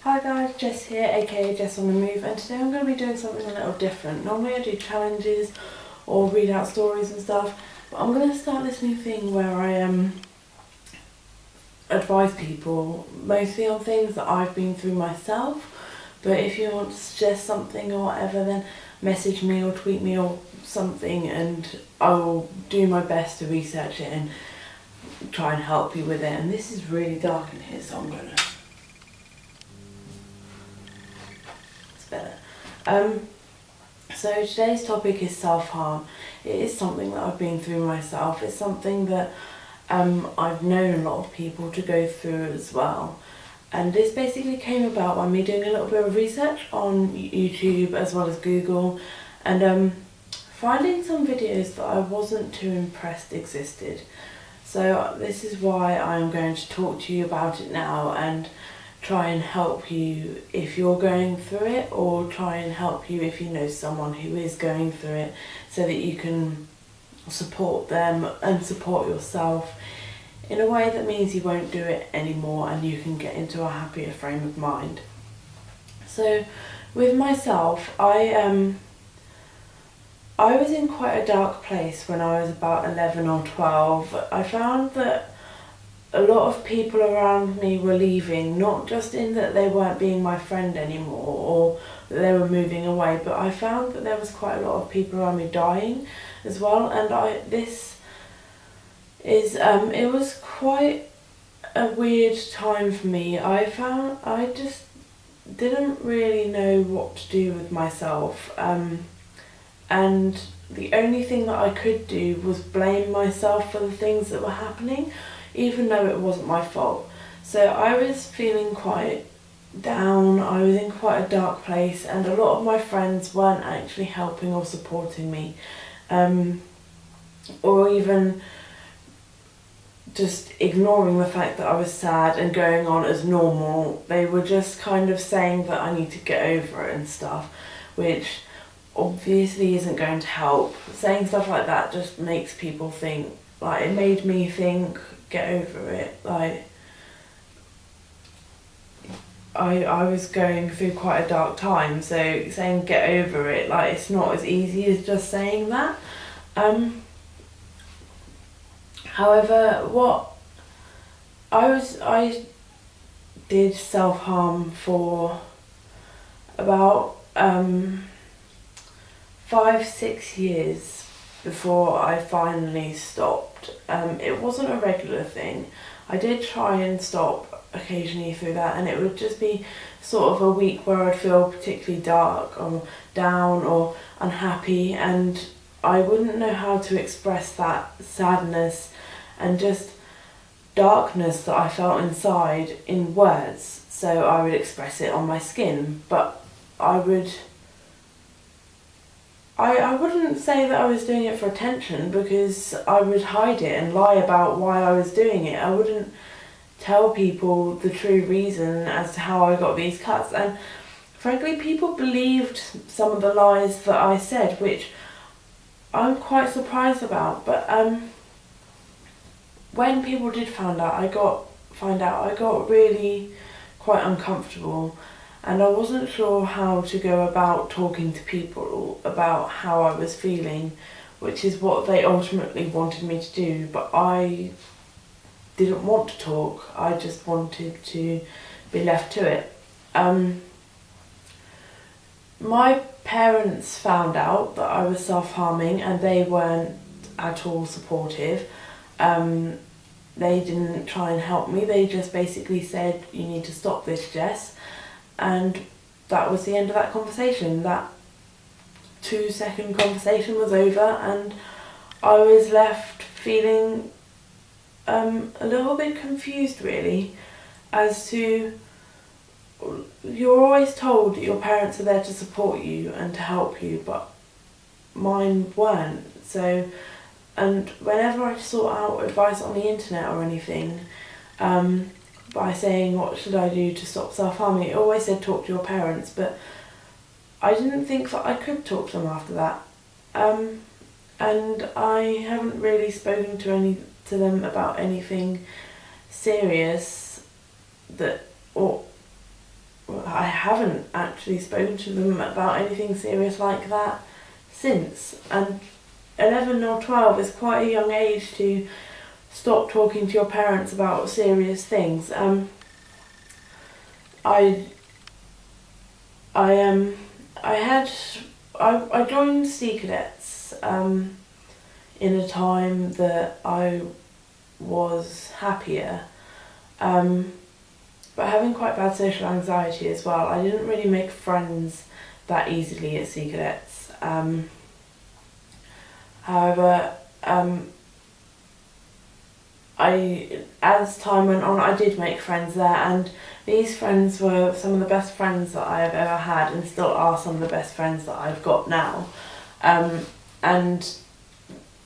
Hi guys, Jess here, aka Jess on the Move, and today I'm going to be doing something a little different. Normally I do challenges or read out stories and stuff, but I'm going to start this new thing where I advise people, mostly on things that I've been through myself. But if you want to suggest something or whatever, then message me or tweet me or something, and I will do my best to research it and try and help you with it. And this is really dark in here, so I'm going to... better. So today's topic is self-harm. It is something that I've been through myself. It's something that I've known a lot of people to go through as well. And this basically came about by me doing a little bit of research on YouTube as well as Google, and finding some videos that I wasn't too impressed existed. So this is why I'm going to talk to you about it now and try and help you if you're going through it, or try and help you if you know someone who is going through it, so that you can support them and support yourself in a way that means you won't do it anymore and you can get into a happier frame of mind. So with myself, I was in quite a dark place when I was about 11 or 12. I found that a lot of people around me were leaving, not just in that they weren't being my friend anymore or that they were moving away, but I found that there was quite a lot of people around me dying as well. And it was quite a weird time for me. I just didn't really know what to do with myself, and the only thing that I could do was blame myself for the things that were happening, even though it wasn't my fault. So I was feeling quite down, I was in quite a dark place, and a lot of my friends weren't actually helping or supporting me, or even just ignoring the fact that I was sad and going on as normal. They were just kind of saying that I need to get over it and stuff, which obviously isn't going to help. Saying stuff like that just makes people think, like, it made me think, get over it. Like, I was going through quite a dark time, so saying get over it, like, it's not as easy as just saying that. However, I did self-harm for about 5-6 years before I finally stopped. It wasn't a regular thing. I did try and stop occasionally through that, and it would just be sort of a week where I'd feel particularly dark or down or unhappy, and I wouldn't know how to express that sadness and just darkness that I felt inside in words. So I would express it on my skin, but I wouldn't say that I was doing it for attention, because I would hide it and lie about why I was doing it. I wouldn't tell people the true reason as to how I got these cuts, and frankly people believed some of the lies that I said, which I'm quite surprised about. But when people did find out, I got really quite uncomfortable, and I wasn't sure how to go about talking to people about how I was feeling, which is what they ultimately wanted me to do, but I didn't want to talk. I just wanted to be left to it. My parents found out that I was self-harming, and they weren't at all supportive. They didn't try and help me. They just basically said, you need to stop this, Jess. And that was the end of that conversation. That 2-second conversation was over, and I was left feeling a little bit confused, really, as to, you're always told that your parents are there to support you and to help you, but mine weren't. So, and whenever I sought out advice on the internet or anything, by saying what should I do to stop self-harming, it always said talk to your parents, but I didn't think that I could talk to them after that. And I haven't really spoken to them about anything serious that, or haven't actually spoken to them about anything serious like that since. And 11 or 12 is quite a young age to stop talking to your parents about serious things. I joined Sea Cadets in a time that I was happier, but having quite bad social anxiety as well. I didn't really make friends that easily at Sea Cadets. However, as time went on, I did make friends there, and these friends were some of the best friends that I have ever had, and still are some of the best friends that I've got now. And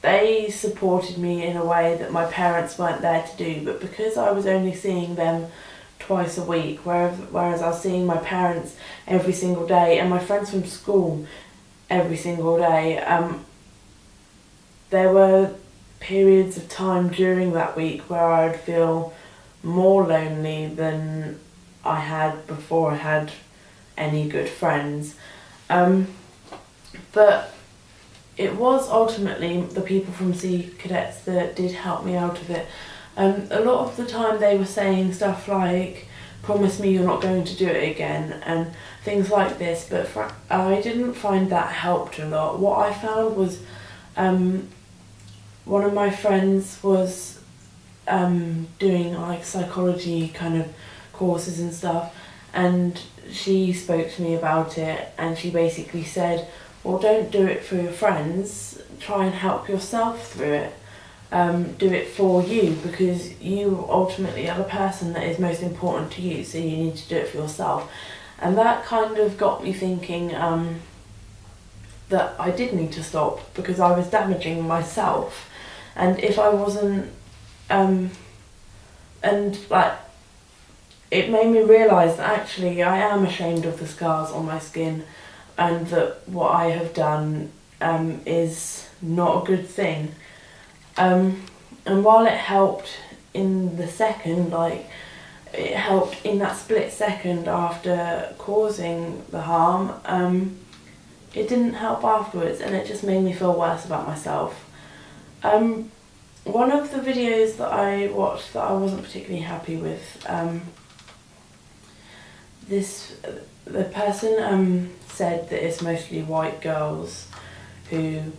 they supported me in a way that my parents weren't there to do, but because I was only seeing them twice a week, whereas I was seeing my parents every single day and my friends from school every single day, there were periods of time during that week where I would feel more lonely than I had before I had any good friends. But it was ultimately the people from Sea Cadets that did help me out of it. A lot of the time they were saying stuff like, promise me you're not going to do it again, and things like this, but I didn't find that helped a lot. What I found was one of my friends was doing like psychology kind of courses and stuff, and she spoke to me about it, and she basically said, well, don't do it for your friends, try and help yourself through it. Do it for you, because you ultimately are the person that is most important to you, so you need to do it for yourself. And that kind of got me thinking that I did need to stop, because I was damaging myself. And if I wasn't, and like, it made me realise that actually I am ashamed of the scars on my skin, and that what I have done is not a good thing. And while it helped in the second, like, it helped in that split second after causing the harm, it didn't help afterwards, and it just made me feel worse about myself. One of the videos that I watched that I wasn't particularly happy with, the person said that it's mostly white girls who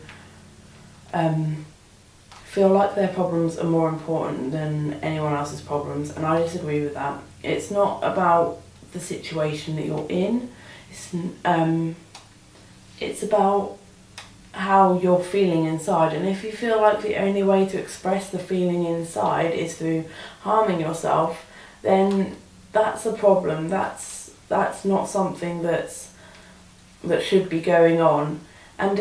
feel like their problems are more important than anyone else's problems, and I disagree with that. It's not about the situation that you're in, it's about how you're feeling inside, and if you feel like the only way to express the feeling inside is through harming yourself, then that's a problem. That's not something that should be going on. And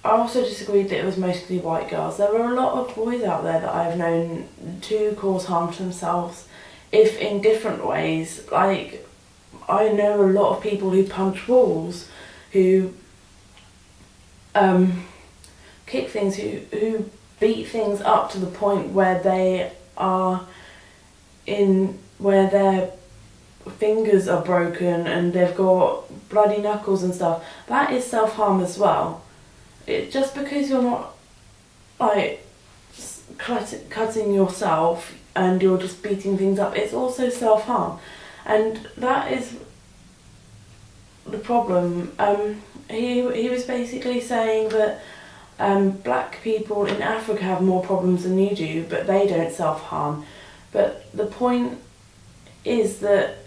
I also disagreed that it was mostly white girls. There were a lot of boys out there that I've known to cause harm to themselves, if in different ways. Like, I know a lot of people who punch walls, who kick things, who beat things up to the point where they are where their fingers are broken and they've got bloody knuckles and stuff. That is self-harm as well. Just because you're not like cutting yourself and you're just beating things up, it's also self-harm, and that is the problem. He was basically saying that black people in Africa have more problems than you do, but they don't self-harm. But the point is that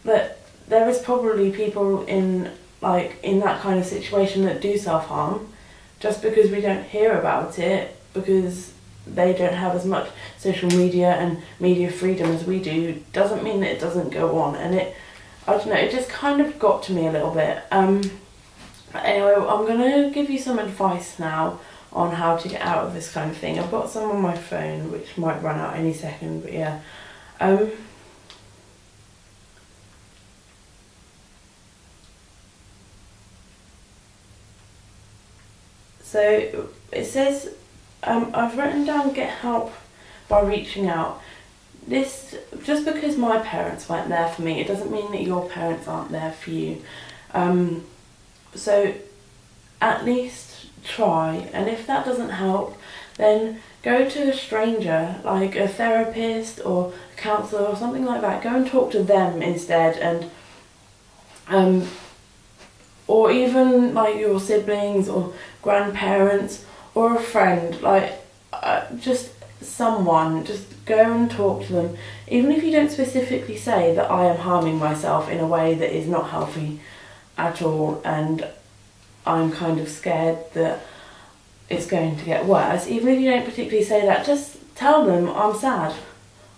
that there is probably people in that kind of situation that do self-harm. Just because we don't hear about it, because they don't have as much social media and media freedom as we do, doesn't mean that it doesn't go on. And I don't know, it just kind of got to me a little bit. Anyway, I'm going to give you some advice now on how to get out of this kind of thing. I've got some on my phone which might run out any second, but yeah. So it says, I've written down get help by reaching out. this, just because my parents weren't there for me, it doesn't mean that your parents aren't there for you. So at least try, and if that doesn't help, then go to a stranger, like a therapist or a counsellor or something like that. Go and talk to them instead, and or even like your siblings or grandparents or a friend, like just someone. Just go and talk to them, even if you don't specifically say that I am harming myself in a way that is not healthy at all, and I'm kind of scared that it's going to get worse. Even if you don't particularly say that, just tell them I'm sad,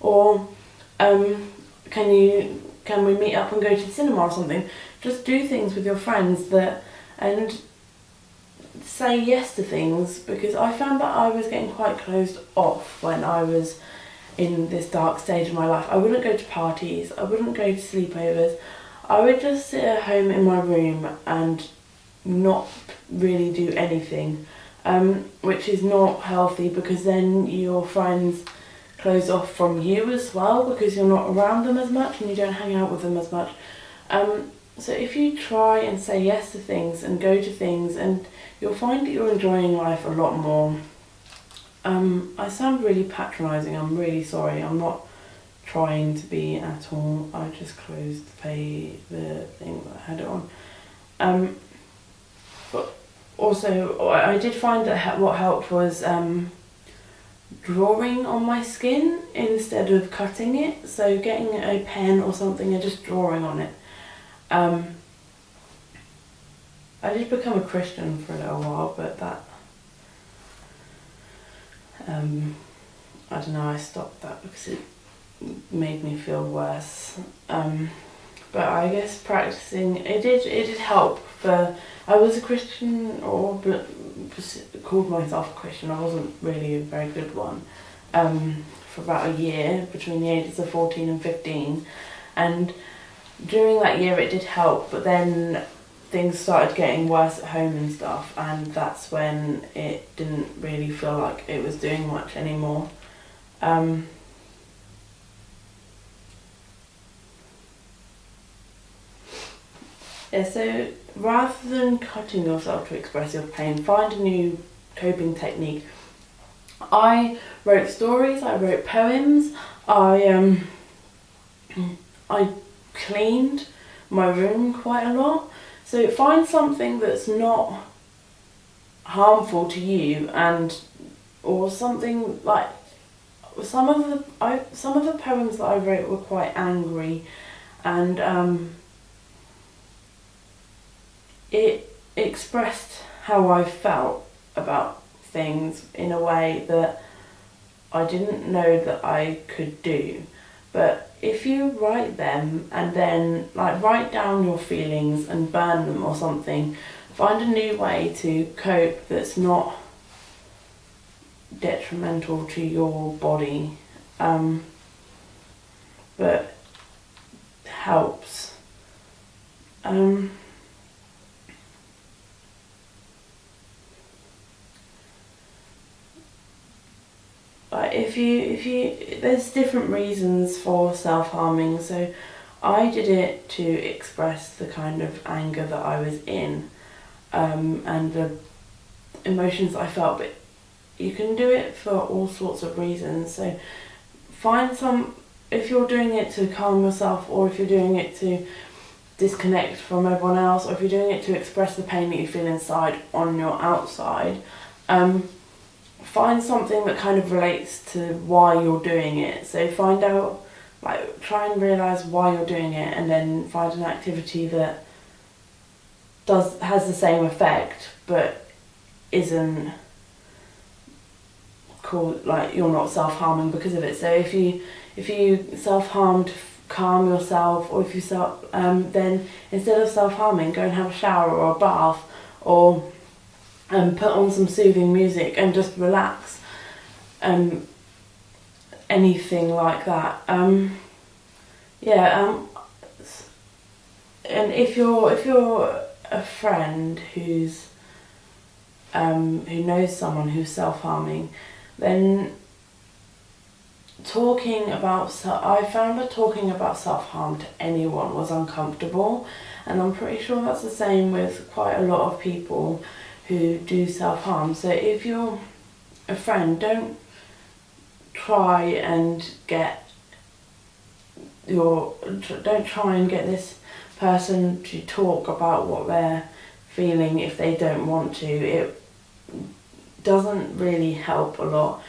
or can we meet up and go to the cinema or something. Just do things with your friends and say yes to things, because I found that I was getting quite closed off when I was in this dark stage of my life. I wouldn't go to parties, I wouldn't go to sleepovers, I would just sit at home in my room and not really do anything, which is not healthy, because then your friends close off from you as well, because you're not around them as much and you don't hang out with them as much. So if you try and say yes to things and go to things, and you'll find that you're enjoying life a lot more. I sound really patronising, I'm really sorry, I'm not trying to be at all. I just closed the thing that I had it on. But also, I did find that what helped was drawing on my skin instead of cutting it. So getting a pen or something and just drawing on it. I did become a Christian for a little while, but that, I don't know, I stopped that because it made me feel worse. But I guess practicing, it did help. I was a Christian, but called myself a Christian. I wasn't really a very good one, for about a year, between the ages of 14 and 15. And during that year it did help, but then things started getting worse at home and stuff, and that's when it didn't really feel like it was doing much anymore. Yeah, so rather than cutting yourself to express your pain, find a new coping technique. I wrote stories, I wrote poems, I cleaned my room quite a lot. So find something that's not harmful to you, or something like some of the poems that I wrote were quite angry, and it expressed how I felt about things in a way that I didn't know that I could do. But if you write them and then write down your feelings and burn them or something, find a new way to cope that's not detrimental to your body, but helps. But if you there's different reasons for self-harming. So I did it to express the kind of anger that I was in, and the emotions I felt, but you can do it for all sorts of reasons. So find if you're doing it to calm yourself, or if you're doing it to disconnect from everyone else, or if you're doing it to express the pain that you feel inside on your outside, find something that kind of relates to why you're doing it. So find out, try and realise why you're doing it, and then find an activity that has the same effect but isn't called, you're not self-harming because of it. So if you self-harm to calm yourself, or if you then instead of self-harming, go and have a shower or a bath, or put on some soothing music and just relax, anything like that. And if you're a friend who knows someone who's self-harming, then I found that talking about self-harm to anyone was uncomfortable, and I'm pretty sure that's the same with quite a lot of people who do self-harm. So if you're a friend, don't try and get this person to talk about what they're feeling if they don't want to. It doesn't really help a lot.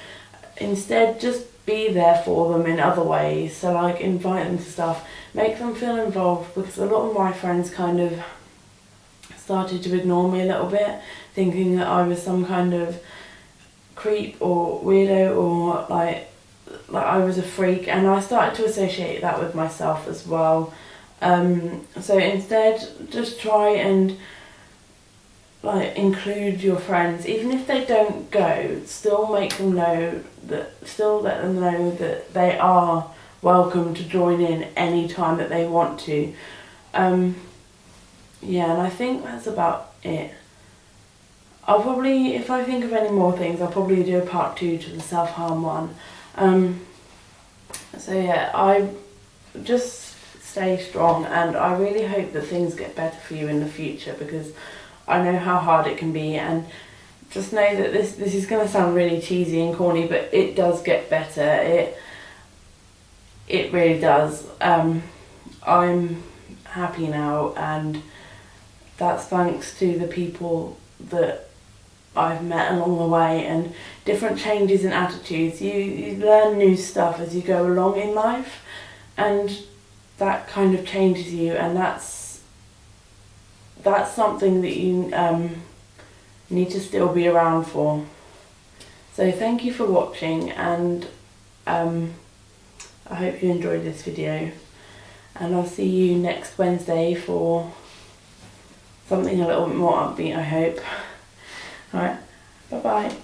Instead, just be there for them in other ways. So like invite them to stuff, make them feel involved, because a lot of my friends kind of started to ignore me a little bit, thinking that I was some kind of creep or weirdo, or like I was a freak, and I started to associate that with myself as well. So instead, just try and like include your friends, even if they don't go. Still let them know that they are welcome to join in any time that they want to. Yeah, and I think that's about it. I'll probably, if I think of any more things, I'll probably do a part 2 to the self-harm one. So yeah, I just stay strong, and I really hope that things get better for you in the future, because I know how hard it can be, and just know that this is going to sound really cheesy and corny, but it does get better. It really does. I'm happy now, and that's thanks to the people that I've met along the way, and different changes in attitudes. You learn new stuff as you go along in life, and that kind of changes you, and that's something that you need to still be around for. So thank you for watching, and I hope you enjoyed this video, and I'll see you next Wednesday for something a little bit more upbeat, I hope. Alright, bye bye.